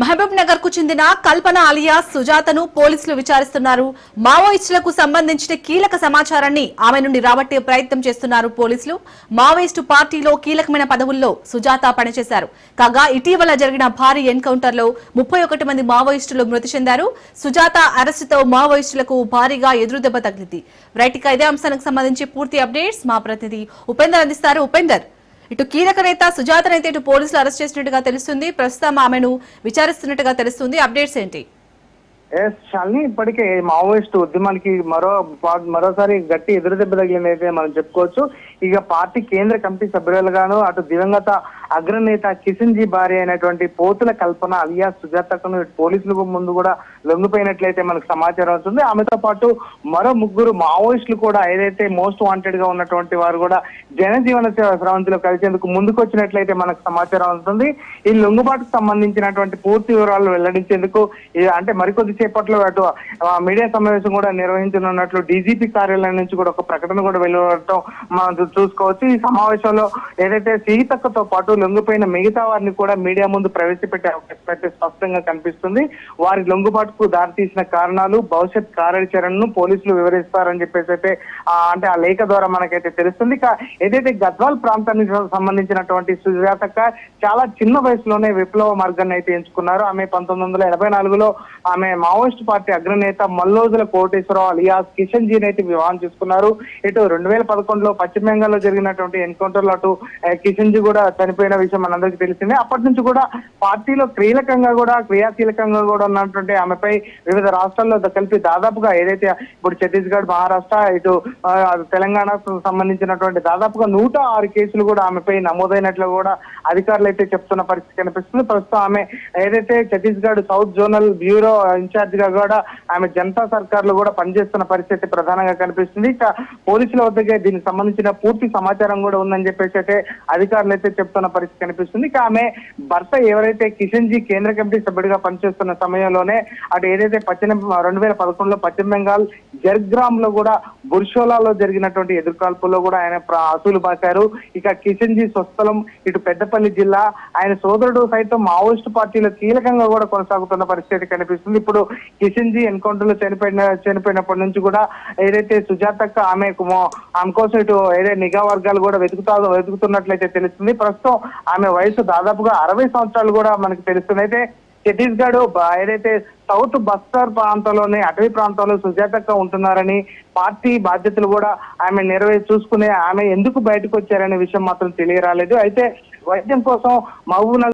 మహబూబ్ నగర్ కు చెందిన కల్పన అలియాస్ సుజాతను పోలీసులు విచారిస్తున్నారు. మావోయిస్టులకు సంబంధించిన కీలక సమాచారాన్ని ఆమె నుండి రాబట్టే ప్రయత్నం చేస్తున్నారు పోలీసులు. మావోయిస్టు పార్టీలో కీలకమైన పదవుల్లో సుజాత పనిచేశారు. కాగా ఇటీవల జరిగిన భారీ ఎన్కౌంటర్ లో 31 మంది మావోయిస్టులు మృతి చెందారు. సుజాత అరెస్టుతో మావోయిస్టులకు భారీగా ఎదురుదెబ్బ తగిలింది. రైట్, ఇదే అంశానికి సంబంధించి పూర్తి అప్డేట్స్ మా ప్రతినిధి ఉపేందర్ అందిస్తారు. ఉపేందర్, ఇటు కీలక నేత సుజాతనైతే ఇటు పోలీసులు అరెస్ట్ చేసినట్టుగా తెలుస్తుంది. ప్రస్తుతం ఆమెను విచారిస్తున్నట్టుగా తెలుస్తుంది. అప్డేట్స్ ఏంటి? శాలిని, ఇప్పటికే మావోయిస్టు ఉద్యమానికి మరోసారి గట్టి ఎదురుదెబ్బ తగిలిందైతే మనం చెప్పుకోవచ్చు. ఇక పార్టీ కేంద్ర కమిటీ సభ్యులుగాను అటు దివంగత అగ్రనేత కిషన్ జీ భార్య అయినటువంటి పోతుల కల్పన అలియాస్ సుజాతకు పోలీసులకు ముందు కూడా లొంగిపోయినట్లయితే మనకు సమాచారం అవుతుంది. ఆమెతో పాటు మరో 3 మావోయిస్టులు కూడా ఏదైతే మోస్ట్ వాంటెడ్ గా ఉన్నటువంటి వారు కూడా జనజీవన స్రవంతిలో కలిసేందుకు ముందుకు వచ్చినట్లయితే మనకు సమాచారం అవుతుంది. ఈ లొంగుబాటుకు సంబంధించినటువంటి పూర్తి వివరాలు వెల్లడించేందుకు అంటే మరికొద్ది సేపట్లో అటు మీడియా సమావేశం కూడా నిర్వహించనున్నట్లు డీజీపీ కార్యాలయం నుంచి కూడా ఒక ప్రకటన కూడా వెలువడటం మనం చూసుకోవచ్చు. ఈ సమావేశంలో ఏదైతే సీతక్కతో పాటు లొంగిపోయిన మిగతా వారిని కూడా మీడియా ముందు ప్రవేశపెట్టే అవకాశం స్పష్టంగా కనిపిస్తుంది. వారి లొంగుబాటుకు దారితీసిన కారణాలు, భవిష్యత్ కార్యాచరణను పోలీసులు వివరిస్తారని చెప్పేసి అయితే అంటే ఆ లేఖ ద్వారా మనకైతే తెలుస్తుంది. ఏదైతే గద్వాల్ ప్రాంతానికి సంబంధించినటువంటి సుజాతక్క చాలా చిన్న వయసులోనే విప్లవ మార్గాన్ని అయితే ఎంచుకున్నారు. ఆమె 1984లో ఆమె మావోయిస్ట్ పార్టీ అగ్రనేత మల్లోజుల కోటేశ్వరరావు అలియాస్ కిషన్ జీని అయితే వివాహం చేసుకున్నారు. ఇటు 2011లో పశ్చిమ బెంగాల్లో జరిగినటువంటి ఎన్కౌంటర్ లో అటు కిషన్ జీ కూడా చనిపోయిన విషయం మనందరికీ తెలిసిందే. అప్పటి నుంచి కూడా పార్టీలో క్రియాశీలకంగా కూడా ఉన్నటువంటి ఆమెపై వివిధ రాష్ట్రాల్లో కలిపి దాదాపుగా ఏదైతే ఇప్పుడు ఛత్తీస్గఢ్, మహారాష్ట్ర, ఇటు తెలంగాణకు సంబంధించినటువంటి దాదాపుగా 106 కేసులు కూడా ఆమెపై నమోదైనట్లు కూడా అధికారులు అయితే చెప్తున్న పరిస్థితి కనిపిస్తుంది. ప్రస్తుతం ఆమె ఏదైతే Chhattisgarh south zonal bureau incharge గా కూడా ఆమె జనతా సర్కార్ లో కూడా పనిచేస్తున్న పరిస్థితి ప్రధానంగా కనిపిస్తుంది. పోలీసుల వద్దకే దీనికి సంబంధించిన పూర్తి సమాచారం కూడా ఉందని చెప్పేసి అయితే అధికారులు అయితే చెప్తున్న పరిస్థితి కనిపిస్తుంది. ఆమె భర్త ఎవరైతే కిషన్ జీ కేంద్ర కమిటీ సభ్యుడిగా పనిచేస్తున్న సమయంలోనే అటు ఏదైతే 2011లో పశ్చిమ బెంగాల్ జర్గ్రామ్ లో కూడా బుర్షోలాలో జరిగినటువంటి ఎదురుకాల్పుల్లో కూడా ఆయన అసూలు బాశారు. ఇక కిషన్ జీ స్వస్థలం ఇటు పెద్దపల్లి జిల్లా. ఆయన సోదరుడు సైతం మావోయిస్టు పార్టీలో కీలకంగా కూడా కొనసాగుతున్న పరిస్థితి కనిపిస్తుంది. ఇప్పుడు కిషన్ జీ ఎన్కౌంటర్ లో చనిపోయినప్పటి నుంచి కూడా ఏదైతే సుజాతక్క ఆమె కోసం ఇటు ఏదైతే నిఘా వర్గాలు కూడా వెతుకుతున్నట్లయితే తెలుస్తుంది. ప్రస్తుతం ఆమె వయసు దాదాపుగా 60 సంవత్సరాలు కూడా మనకు తెలుస్తుంది. అయితే ఛత్తీస్గఢ్ ఏదైతే సౌత్ బస్తర్ ప్రాంతంలోని అటవీ ప్రాంతంలో సుజాతక్క ఉంటున్నారని, పార్టీ బాధ్యతలు కూడా ఆమె చూసుకునే ఆమె ఎందుకు బయటకు వచ్చారనే విషయం మాత్రం తెలియరాలేదు. అయితే వైద్యం కోసం మహబూబ్ నగర్